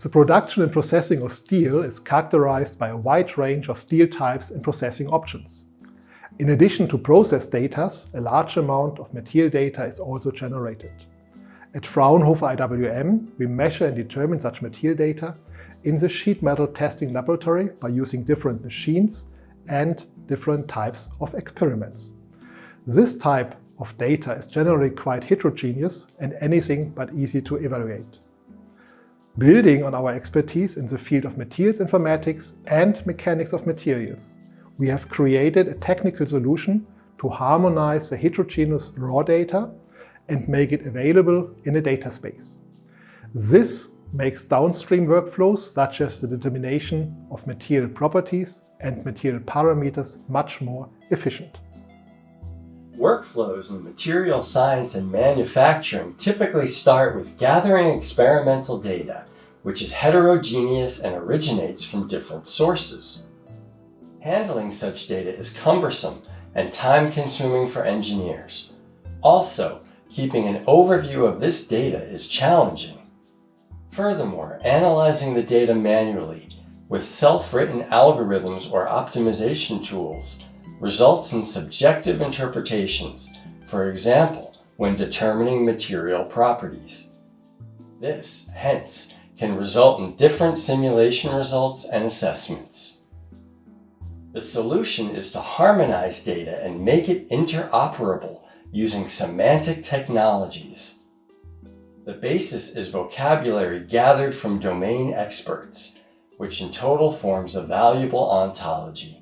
The production and processing of steel is characterized by a wide range of steel types and processing options. In addition to process data, a large amount of material data is also generated. At Fraunhofer IWM, we measure and determine such material data in the sheet metal testing laboratory by using different machines and different types of experiments. This type of data is generally quite heterogeneous and anything but easy to evaluate. Building on our expertise in the field of materials informatics and mechanics of materials, we have created a technical solution to harmonize the heterogeneous raw data and make it available in a data space. This makes downstream workflows such as the determination of material properties and material parameters much more efficient. Workflows in material science and manufacturing typically start with gathering experimental data, which is heterogeneous and originates from different sources. Handling such data is cumbersome and time-consuming for engineers. Also, keeping an overview of this data is challenging. Furthermore, analyzing the data manually with self-written algorithms or optimization tools results in subjective interpretations, for example, when determining material properties. This, hence, can result in different simulation results and assessments. The solution is to harmonize data and make it interoperable using semantic technologies. The basis is vocabulary gathered from domain experts, which in total forms a valuable ontology.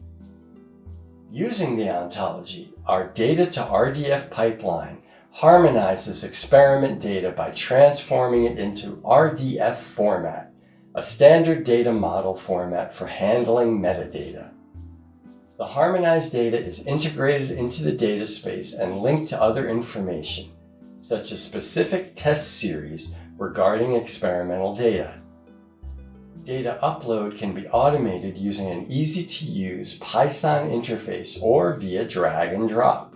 Using the ontology, our data to RDF pipeline harmonizes experiment data by transforming it into RDF format, a standard data model format for handling metadata. The harmonized data is integrated into the data space and linked to other information, such as specific test series regarding experimental data. Data upload can be automated using an easy-to-use Python interface or via drag and drop.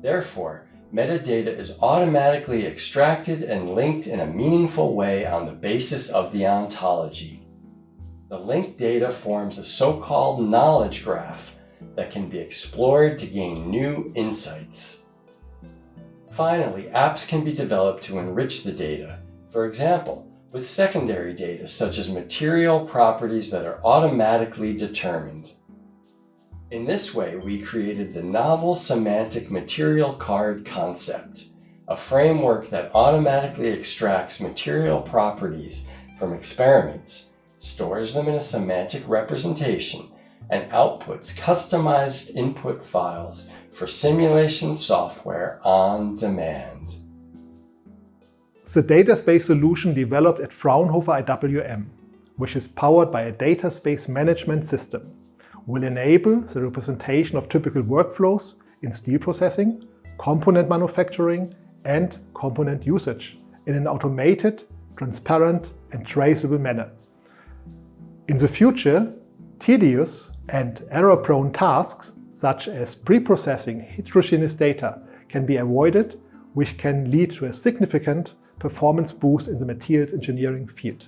Therefore, metadata is automatically extracted and linked in a meaningful way on the basis of the ontology. The linked data forms a so-called knowledge graph that can be explored to gain new insights. Finally, apps can be developed to enrich the data, for example, with secondary data such as material properties that are automatically determined. In this way, we created the novel semantic material card concept, a framework that automatically extracts material properties from experiments, stores them in a semantic representation, and outputs customized input files for simulation software on demand. The data space solution developed at Fraunhofer IWM, which is powered by a data space management system, will enable the representation of typical workflows in steel processing, component manufacturing, and component usage in an automated, transparent, and traceable manner. In the future, tedious and error-prone tasks, such as pre-processing heterogeneous data, can be avoided, which can lead to a significant performance boost in the materials engineering field.